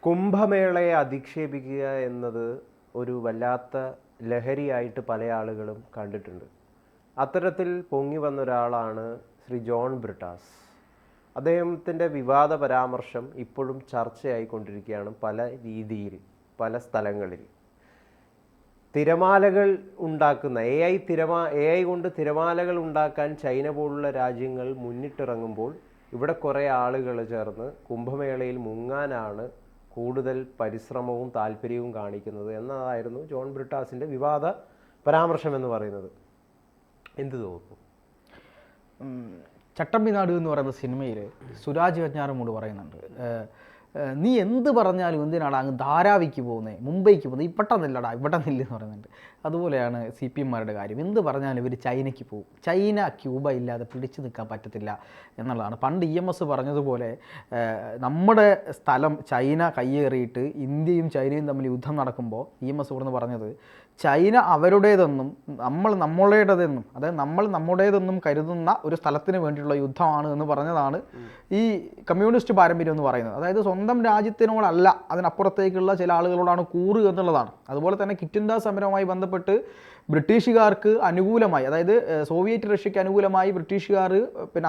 കുംഭമേളയെ അധിക്ഷേപിക്കുക എന്നത് ഒരു വല്ലാത്ത ലഹരിയായിട്ട് പല ആളുകളും കണ്ടിട്ടുണ്ട്. അത്തരത്തിൽ പൊങ്ങി വന്ന ഒരാളാണ് ശ്രീ ജോൺ ബ്രിട്ടാസ്. അദ്ദേഹത്തിൻ്റെ വിവാദ പരാമർശം ഇപ്പോഴും ചർച്ചയായിക്കൊണ്ടിരിക്കുകയാണ് പല രീതിയിൽ, പല സ്ഥലങ്ങളിൽ. തിരമാലകൾ ഉണ്ടാക്കുന്ന എ ഐ കൊണ്ട് തിരമാലകൾ ഉണ്ടാക്കാൻ ചൈന പോലുള്ള രാജ്യങ്ങൾ മുന്നിട്ടിറങ്ങുമ്പോൾ ഇവിടെ കുറേ ആളുകൾ ചേർന്ന് കുംഭമേളയിൽ മുങ്ങാനാണ് കൂടുതൽ പരിശ്രമവും താല്പര്യവും കാണിക്കുന്നത് എന്നതായിരുന്നു ജോൺ ബ്രിട്ടാസിൻ്റെ വിവാദ പരാമർശം എന്ന് പറയുന്നത്. എന്ത് തോന്നുന്നു? ചട്ടമ്പിനാട് എന്ന് പറയുന്ന സിനിമയിൽ സുരാജ് വെഞ്ഞാറമൂട് പറയുന്നുണ്ട്, നീ എന്ത് പറഞ്ഞാലും എന്തിനാണ് അങ്ങ് ധാരാവിക്ക് പോകുന്നത്, മുംബൈക്ക് പോകുന്നത്, ഇവിടെ നില്ലടാ ഇവിടെ നില്ലെന്ന് പറയുന്നുണ്ട്. അതുപോലെയാണ് CPM-മാരുടെ കാര്യം. എന്ത് പറഞ്ഞാലും ഇവർ ചൈനയ്ക്ക് പോകും. ചൈന ക്യൂബ ഇല്ലാതെ പിടിച്ചു നിൽക്കാൻ പറ്റത്തില്ല എന്നുള്ളതാണ്. പണ്ട് EMS പറഞ്ഞതുപോലെ നമ്മുടെ സ്ഥലം ചൈന കയ്യേറിയിട്ട് ഇന്ത്യയും ചൈനയും തമ്മിൽ യുദ്ധം നടക്കുമ്പോൾ EMS ഇവിടുന്ന് പറഞ്ഞത് ചൈന അവരുടേതെന്നും നമ്മൾ നമ്മുടേതെന്നും, അതായത് നമ്മൾ നമ്മുടേതെന്നും കരുതുന്ന ഒരു സ്ഥലത്തിന് വേണ്ടിയുള്ള യുദ്ധമാണ് എന്ന് പറഞ്ഞതാണ് ഈ കമ്മ്യൂണിസ്റ്റ് പാരമ്പര്യം എന്ന് പറയുന്നത്. അതായത് സ്വന്തം രാജ്യത്തിനോടല്ല അതിനപ്പുറത്തേക്കുള്ള ചില ആളുകളോടാണ് കൂറ് എന്നുള്ളതാണ്. അതുപോലെ തന്നെ ക്വിറ്റ് ഇന്ത്യ സമരവുമായി ബന്ധപ്പെട്ട് ബ്രിട്ടീഷുകാർക്ക് അനുകൂലമായി, അതായത് സോവിയറ്റ് റഷ്യക്ക് അനുകൂലമായി ബ്രിട്ടീഷുകാർ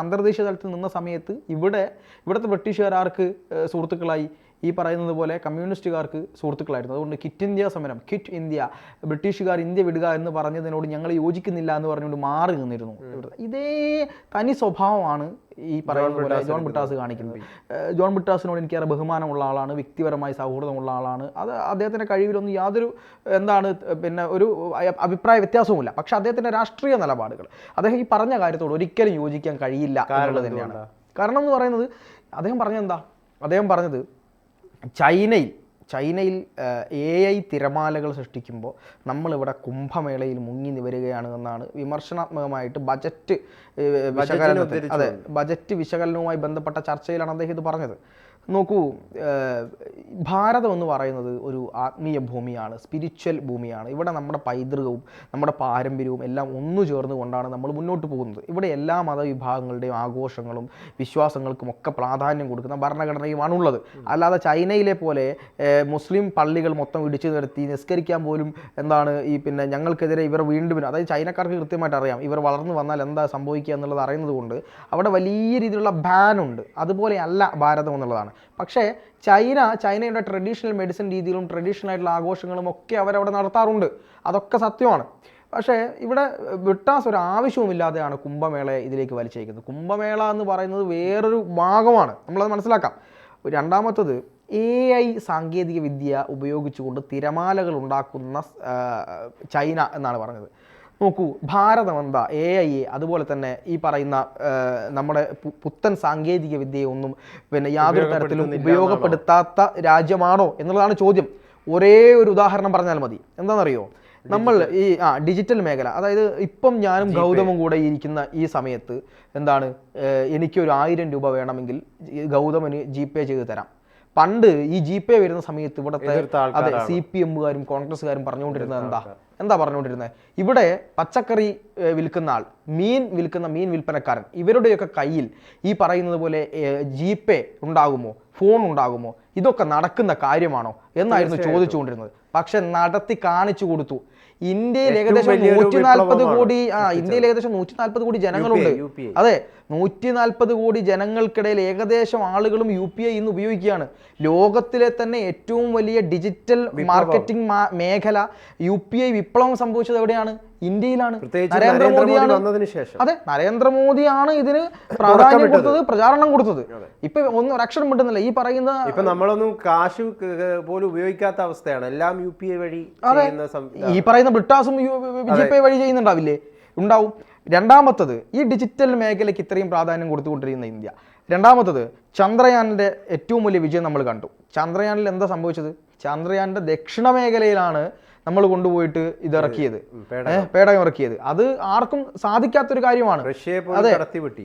അന്തർദേശീയ തലത്തിൽ നിന്ന സമയത്ത് ഇവിടുത്തെ ബ്രിട്ടീഷുകാർക്ക് സുഹൃത്തുക്കളായി, ഈ പറയുന്നത് പോലെ കമ്മ്യൂണിസ്റ്റുകാർക്ക് സുഹൃത്തുക്കളായിരുന്നു. അതുകൊണ്ട് ക്വിറ്റ് ഇന്ത്യ സമരം, ക്വിറ്റ് ഇന്ത്യ, ബ്രിട്ടീഷുകാർ ഇന്ത്യ വിടുക എന്ന് പറഞ്ഞതിനോട് ഞങ്ങൾ യോജിക്കുന്നില്ല എന്ന് പറഞ്ഞുകൊണ്ട് മാറി നിന്നിരുന്നു. ഇതേ തനി സ്വഭാവമാണ് ഈ പറയുന്ന പോലെ ജോൺ ബ്രിട്ടാസ് കാണിക്കുന്നത്. ജോൺ ബ്രിട്ടാസിനോട് എനിക്കേറെ ബഹുമാനമുള്ള ആളാണ്, വ്യക്തിപരമായി സൗഹൃദമുള്ള ആളാണ്. അത് അദ്ദേഹത്തിൻ്റെ കഴിവിലൊന്നും യാതൊരു ഒരു അഭിപ്രായ വ്യത്യാസവുമില്ല. പക്ഷെ അദ്ദേഹത്തിൻ്റെ രാഷ്ട്രീയ നിലപാടുകൾ, അദ്ദേഹം ഈ പറഞ്ഞ കാര്യത്തോട് ഒരിക്കലും യോജിക്കാൻ കഴിയില്ല എന്നുള്ളത് തന്നെയാണ്. കാരണം എന്ന് പറയുന്നത് അദ്ദേഹം പറഞ്ഞത് ചൈനയിൽ AI തിരമാലകൾ സൃഷ്ടിക്കുമ്പോൾ നമ്മളിവിടെ കുംഭമേളയിൽ മുങ്ങി നിവരുകയാണ് എന്നാണ് വിമർശനാത്മകമായിട്ട് ബജറ്റ് വിശകലനവുമായി ബന്ധപ്പെട്ട ചർച്ചയിലാണ് അദ്ദേഹം ഇത് പറഞ്ഞത്. നോക്കൂ, ഭാരതം എന്ന് പറയുന്നത് ഒരു ആത്മീയ ഭൂമിയാണ്, സ്പിരിച്വൽ ഭൂമിയാണ്. ഇവിടെ നമ്മുടെ പൈതൃകവും നമ്മുടെ പാരമ്പര്യവും എല്ലാം ഒന്നു ചേർന്ന് കൊണ്ടാണ് നമ്മൾ മുന്നോട്ട് പോകുന്നത്. ഇവിടെ എല്ലാ മതവിഭാഗങ്ങളുടെയും ആഘോഷങ്ങളും വിശ്വാസങ്ങൾക്കും ഒക്കെ പ്രാധാന്യം കൊടുക്കുന്ന ഭരണഘടനയുമാണുള്ളത്. അല്ലാതെ ചൈനയിലെ പോലെ മുസ്ലിം പള്ളികൾ മൊത്തം ഇടിച്ചു നിർത്തി നിസ്കരിക്കാൻ പോലും ഞങ്ങൾക്കെതിരെ ഇവർ വീണ്ടും, അതായത് ചൈനക്കാർക്ക് കൃത്യമായിട്ട് അറിയാം ഇവർ വളർന്നു വന്നാൽ എന്താ സംഭവിക്കുക എന്നുള്ളത് അറിയുന്നത് കൊണ്ട് അവിടെ വലിയ രീതിയിലുള്ള ബാനുണ്ട്. അതുപോലെയല്ല ഭാരതം എന്നുള്ളതാണ്. പക്ഷേ ചൈനയുടെ ട്രഡീഷണൽ മെഡിസിൻ രീതികളും ട്രഡീഷണൽ ആയിട്ടുള്ള ആഘോഷങ്ങളും ഒക്കെ അവരവിടെ നടത്താറുണ്ട്. അതൊക്കെ സത്യമാണ്. പക്ഷേ ഇവിടെ ബ്രിട്ടാസ് ഒരു ആവശ്യവുമില്ലാതെയാണ് കുംഭമേളയെ ഇതിലേക്ക് വലിച്ചേക്കുന്നത്. കുംഭമേള എന്ന് പറയുന്നത് വേറൊരു ഭാഗമാണ്, നമ്മളത് മനസ്സിലാക്കാം. രണ്ടാമത്തത്, AI സാങ്കേതിക വിദ്യ ഉപയോഗിച്ചുകൊണ്ട് തിരമാലകൾ ഉണ്ടാക്കുന്ന ചൈന എന്നാണ് പറഞ്ഞത്. നോക്കൂ, ഭാരതം എന്താ AI അതുപോലെ തന്നെ ഈ പറയുന്ന നമ്മുടെ പുത്തൻ സാങ്കേതിക വിദ്യയെ ഒന്നും യാതൊരു തരത്തിലും ഉപയോഗപ്പെടുത്താത്ത രാജ്യമാണോ എന്നുള്ളതാണ് ചോദ്യം. ഒരേ ഒരു ഉദാഹരണം പറഞ്ഞാൽ മതി. എന്താണെന്നറിയോ? നമ്മൾ ഈ ഡിജിറ്റൽ മേഖല, അതായത് ഇപ്പം ഞാനും ഗൗതമും കൂടെ ഇരിക്കുന്ന ഈ സമയത്ത് എനിക്കൊരു 1000 രൂപ വേണമെങ്കിൽ ഗൗതമന് GPay ചെയ്ത് തരാം. പണ്ട് ഈ GPay വരുന്ന സമയത്ത് ഇവിടുത്തെ CPM-കാരും കോൺഗ്രസ്സുകാരും പറഞ്ഞുകൊണ്ടിരുന്നത് എന്താ പറഞ്ഞുകൊണ്ടിരുന്നത്? ഇവിടെ പച്ചക്കറി വിൽക്കുന്ന ആൾ, മീൻ വിൽപ്പനക്കാരൻ, ഇവരുടെയൊക്കെ കയ്യിൽ ഈ പറയുന്നത് പോലെ GPay ഉണ്ടാകുമോ, ഫോൺ ഉണ്ടാകുമോ, ഇതൊക്കെ നടക്കുന്ന കാര്യമാണോ എന്നായിരുന്നു ചോദിച്ചുകൊണ്ടിരുന്നത്. പക്ഷെ നടത്തി കാണിച്ചു കൊടുത്തു. ഇന്ത്യയിൽ ഏകദേശം 140 കോടി ജനങ്ങളുണ്ട്. അതെ, 140 കോടി ജനങ്ങൾക്കിടയിൽ ഏകദേശം ആളുകളും UPI ഇന്ന് ഉപയോഗിക്കുകയാണ്. ലോകത്തിലെ തന്നെ ഏറ്റവും വലിയ ഡിജിറ്റൽ മാർക്കറ്റിംഗ് മേഖല UPI വിപ്ലവം സംഭവിച്ചത് എവിടെയാണ്? ഇന്ത്യയിലാണ്. നരേന്ദ്രമോദിയാണ് ഇതിന് പ്രാധാന്യം കൊടുത്തത്, പ്രചാരണം കൊടുത്തത്. ഇപ്പൊ ഒരു അക്ഷരം കിട്ടുന്നില്ല. ഈ പറയുന്ന നമ്മളൊന്നും കാശ് പോലും ഉപയോഗിക്കാത്ത അവസ്ഥയാണ്, എല്ലാം UPI വഴി. ഈ പറയുന്ന ബ്രിട്ടാസും GPay വഴി ചെയ്യുന്നുണ്ടാവില്ലേ? ഉണ്ടാവും. രണ്ടാമത്തത്, ഈ ഡിജിറ്റൽ മേഖലയ്ക്ക് ഇത്രയും പ്രാധാന്യം കൊടുത്തുകൊണ്ടിരിക്കുന്ന ഇന്ത്യ. രണ്ടാമത്തത്, ചന്ദ്രയാനിൻ്റെ ഏറ്റവും വലിയ വിജയം നമ്മൾ കണ്ടു. ചന്ദ്രയാനിൽ എന്താ സംഭവിച്ചത്? ചന്ദ്രയാനിൻ്റെ ദക്ഷിണ മേഖലയിലാണ് നമ്മൾ കൊണ്ടുപോയിട്ട് ഇത് ഇറക്കിയത്, പേടകം. പേടകം ഇറക്കിയത്. അത് ആർക്കും സാധിക്കാത്തൊരു കാര്യമാണ്. റഷ്യയെ അതെ, കടത്തിവെട്ടി.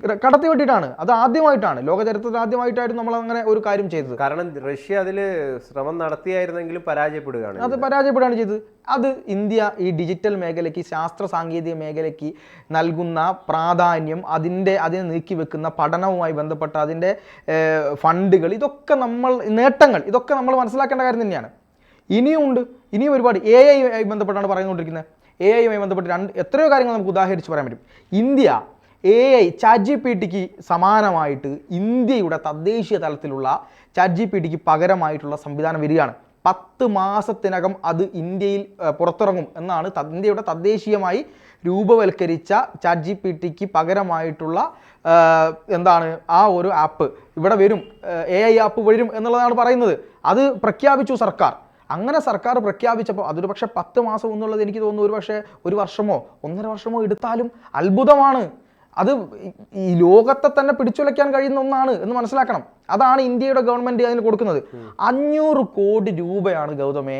അത് ആദ്യമായിട്ടാണ്, ലോക ചരിത്രത്തിൽ ആദ്യമായിട്ടായിരുന്നു നമ്മൾ അങ്ങനെ ഒരു കാര്യം ചെയ്തത്. കാരണം റഷ്യ അതില് ശ്രമം നടത്തിയായിരുന്നെങ്കിലും പരാജയപ്പെടുകയാണ്. അത് പരാജയപ്പെടുകയാണ് ചെയ്തത്. അത് ഇന്ത്യ ഈ ഡിജിറ്റൽ മേഖലയ്ക്ക്, ശാസ്ത്ര സാങ്കേതിക മേഖലയ്ക്ക് നൽകുന്ന പ്രാധാന്യം, അതിനെ നീക്കി വെക്കുന്ന പഠനവുമായി ബന്ധപ്പെട്ട അതിൻ്റെ ഫണ്ടുകൾ, ഇതൊക്കെ നേട്ടങ്ങൾ ഇതൊക്കെ നമ്മൾ മനസ്സിലാക്കേണ്ട കാര്യം തന്നെയാണ്. ഇനിയും ഒരുപാട് AI ആയി ബന്ധപ്പെട്ടാണ് പറയുന്നുകൊണ്ടിരിക്കുന്നത്. AI യുമായി ബന്ധപ്പെട്ട് എത്രയോ കാര്യങ്ങൾ നമുക്ക് ഉദാഹരിച്ച് പറയാൻ പറ്റും. ഇന്ത്യ AI ChatGPTക്ക് സമാനമായിട്ട് ഇന്ത്യയുടെ തദ്ദേശീയ തലത്തിലുള്ള ChatGPTക്ക് പകരമായിട്ടുള്ള സംവിധാനം വരികയാണ്. 10 മാസത്തിനകം അത് ഇന്ത്യയിൽ പുറത്തിറങ്ങും എന്നാണ് ഇന്ത്യയുടെ തദ്ദേശീയമായി രൂപവൽക്കരിച്ച ChatGPTക്ക് പകരമായിട്ടുള്ള ആ ഒരു ആപ്പ് ഇവിടെ വരും, AI ആപ്പ് വരും എന്നുള്ളതാണ് പറയുന്നത്. അത് പ്രഖ്യാപിച്ചു സർക്കാർ. അങ്ങനെ സർക്കാർ പ്രഖ്യാപിച്ചപ്പോൾ അതൊരു പക്ഷേ 10 മാസം എന്നുള്ളത് എനിക്ക് തോന്നുന്നു ഒരു പക്ഷേ 1 വർഷമോ 1.5 വർഷമോ എടുത്താലും അത്ഭുതമാണ്. അത് ഈ ലോകത്തെ തന്നെ പിടിച്ചുലയ്ക്കാൻ കഴിയുന്ന ഒന്നാണ് എന്ന് മനസ്സിലാക്കണം. അതാണ് ഇന്ത്യയുടെ ഗവൺമെൻറ് അതിന് കൊടുക്കുന്നത്. 500 കോടി രൂപയാണ് ഗൗതമേ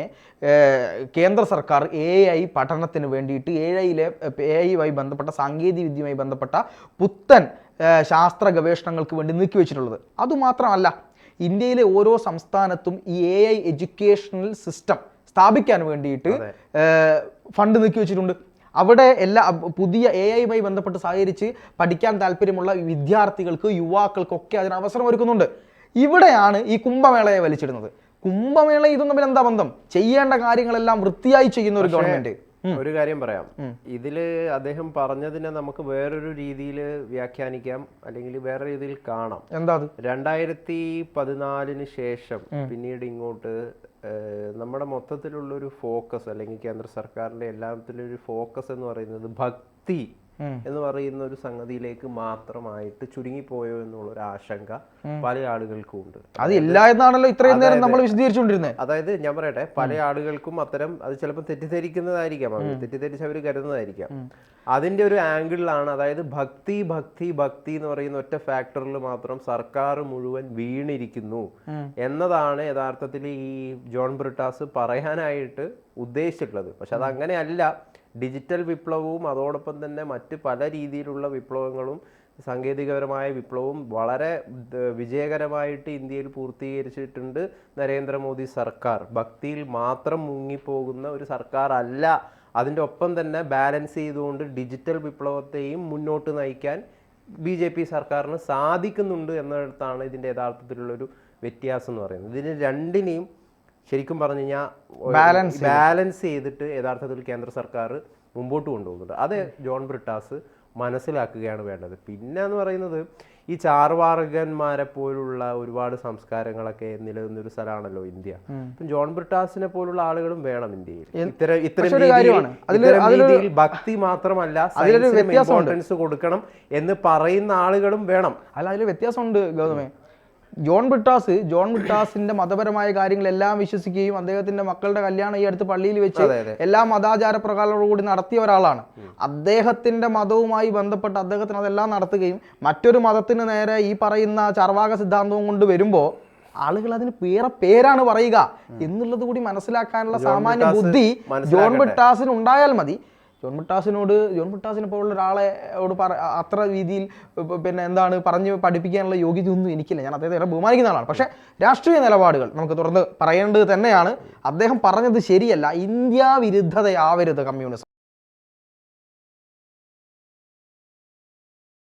കേന്ദ്ര സർക്കാർ AI പഠനത്തിന് വേണ്ടിയിട്ട്, AI-യുമായി ബന്ധപ്പെട്ട സാങ്കേതിക വിദ്യയുമായി ബന്ധപ്പെട്ട പുത്തൻ ശാസ്ത്ര ഗവേഷണങ്ങൾക്ക് വേണ്ടി നീക്കി വെച്ചിട്ടുള്ളത്. അതുമാത്രമല്ല, ഇന്ത്യയിലെ ഓരോ സംസ്ഥാനത്തും ഈ AI എഡ്യൂക്കേഷണൽ സിസ്റ്റം സ്ഥാപിക്കാൻ വേണ്ടിയിട്ട് ഫണ്ട് നീക്കി വെച്ചിട്ടുണ്ട്. അവിടെ പുതിയ AI-യുമായി ബന്ധപ്പെട്ട് സഹകരിച്ച് പഠിക്കാൻ താല്പര്യമുള്ള വിദ്യാർത്ഥികൾക്ക്, യുവാക്കൾക്കൊക്കെ അതിന് അവസരം ഒരുക്കുന്നുണ്ട്. ഇവിടെയാണ് ഈ കുംഭമേളയെ വലിച്ചിടുന്നത്. കുംഭമേള ഇതൊന്നും തമ്മിൽ എന്താ ബന്ധം? ചെയ്യേണ്ട കാര്യങ്ങളെല്ലാം വൃത്തിയായി ചെയ്യുന്ന ഒരു ഗവൺമെന്റ്. ഒരു കാര്യം പറയാം, ഇതില് അദ്ദേഹം പറഞ്ഞതിനെ നമുക്ക് വേറൊരു രീതിയിൽ വ്യാഖ്യാനിക്കാം, അല്ലെങ്കിൽ വേറെ രീതിയിൽ കാണാം. എന്താ അത്? 2014 ശേഷം പിന്നീട് ഇങ്ങോട്ട് നമ്മുടെ മൊത്തത്തിലുള്ള ഒരു ഫോക്കസ്, അല്ലെങ്കിൽ കേന്ദ്ര സർക്കാരിന്റെ എല്ലാത്തിലും ഒരു ഫോക്കസ് എന്ന് പറയുന്നത് ഭക്തി എന്ന് പറയുന്ന ഒരു സംഗതിയിലേക്ക് മാത്രമായിട്ട് ചുരുങ്ങിപ്പോയോ എന്നുള്ള ഒരു ആശങ്ക പല ആളുകൾക്കും ഉണ്ട്. അത് ഇല്ല എന്നാണല്ലോ ഇത്രയും നേരം നമ്മൾ വിശദീകരിച്ചുകൊണ്ടിരുന്നത്. അതായത് ഞാൻ പറയട്ടെ, പല ആളുകൾക്കും അത്തരം അത് ചിലപ്പോൾ തെറ്റിദ്ധരിക്കുന്നതായിരിക്കാം, തെറ്റിദ്ധരിച്ച് അവർ കരുതുന്നതായിരിക്കാം. അതിന്റെ ഒരു ആംഗിളിലാണ്, അതായത് ഭക്തി ഭക്തി ഭക്തി എന്ന് പറയുന്ന ഒറ്റ ഫാക്ടറിൽ മാത്രം സർക്കാർ മുഴുവൻ വീണിരിക്കുന്നു എന്നതാണ് യഥാർത്ഥത്തിൽ ഈ ജോൺ ബ്രിട്ടാസ് പറയാനായിട്ട് ഉദ്ദേശിച്ചിട്ടുള്ളത്. പക്ഷെ അത് അങ്ങനെയല്ല. ഡിജിറ്റൽ വിപ്ലവവും അതോടൊപ്പം തന്നെ മറ്റ് പല രീതിയിലുള്ള വിപ്ലവങ്ങളും, സാങ്കേതികപരമായ വിപ്ലവവും വളരെ വിജയകരമായിട്ട് ഇന്ത്യയിൽ പൂർത്തീകരിച്ചിട്ടുണ്ട് നരേന്ദ്രമോദി സർക്കാർ. ഭക്തിയിൽ മാത്രം മുങ്ങിപ്പോകുന്ന ഒരു സർക്കാർ അല്ല. അതിൻ്റെ ഒപ്പം തന്നെ ബാലൻസ് ചെയ്തുകൊണ്ട് ഡിജിറ്റൽ വിപ്ലവത്തെയും മുന്നോട്ട് നയിക്കാൻ BJP സർക്കാരിന് സാധിക്കുന്നുണ്ട് എന്നിടത്താണ് ഇതിൻ്റെ യഥാർത്ഥത്തിലുള്ളൊരു വ്യത്യാസം എന്ന് പറയുന്നത്. ഇതിന് രണ്ടിനെയും ശരിക്കും പറഞ്ഞു കഴിഞ്ഞാൽ ബാലൻസ് ചെയ്തിട്ട് യഥാർത്ഥത്തിൽ കേന്ദ്ര സർക്കാർ മുമ്പോട്ട് കൊണ്ടുപോകുന്നുണ്ട്. അത് ജോൺ ബ്രിട്ടാസ് മനസ്സിലാക്കുകയാണ് വേണ്ടത്. പിന്നെ എന്ന് പറയുന്നത്, ഈ ചാർവാകന്മാരെ പോലുള്ള ഒരുപാട് സംസ്കാരങ്ങളൊക്കെ നിലനിന്നൊരു സ്ഥലമാണല്ലോ ഇന്ത്യ. ജോൺ ബ്രിട്ടാസിനെ പോലുള്ള ആളുകളും വേണം ഇന്ത്യയിൽ. ഇത്തരം രീതിയിൽ ഭക്തി മാത്രമല്ല ഇമ്പോർട്ടൻസ് കൊടുക്കണം എന്ന് പറയുന്ന ആളുകളും വേണം. അല്ല, അതിൽ വ്യത്യാസമുണ്ട് ഗൗതമേ. ജോൺ ബ്രിട്ടാസിന്റെ മതപരമായ കാര്യങ്ങളെല്ലാം വിശ്വസിക്കുകയും അദ്ദേഹത്തിന്റെ മക്കളുടെ കല്യാണം ഈ അടുത്ത് പള്ളിയിൽ വെച്ച് എല്ലാ മതാചാര പ്രകാരങ്ങളോടുകൂടി നടത്തിയ ഒരാളാണ്. അദ്ദേഹത്തിന്റെ മതവുമായി ബന്ധപ്പെട്ട് അദ്ദേഹത്തിന് അതെല്ലാം നടത്തുകയും മറ്റൊരു മതത്തിന് നേരെ ഈ പറയുന്ന ചർവാക സിദ്ധാന്തവും കൊണ്ട് വരുമ്പോൾ ആളുകൾ അതിന് പേരാണ് പറയുക എന്നുള്ളത് കൂടി മനസ്സിലാക്കാനുള്ള സാമാന്യ ബുദ്ധി ജോൺ ബ്രിട്ടാസിന് ഉണ്ടായാൽ മതി. ജോൺ ബ്രിട്ടാസിനെ പോലുള്ള ഒരാളോട് അത്ര രീതിയിൽ പറഞ്ഞ് പഠിപ്പിക്കാനുള്ള യോഗ്യതയൊന്നും എനിക്കില്ല. ഞാൻ അദ്ദേഹത്തെ ബഹുമാനിക്കുന്ന ആളാണ്. പക്ഷേ രാഷ്ട്രീയ നിലപാടുകൾ നമുക്ക് തുറന്ന് പറയേണ്ടത് തന്നെയാണ്. അദ്ദേഹം പറഞ്ഞത് ശരിയല്ല. ഇന്ത്യ വിരുദ്ധതയാവരുത് കമ്മ്യൂണിസം.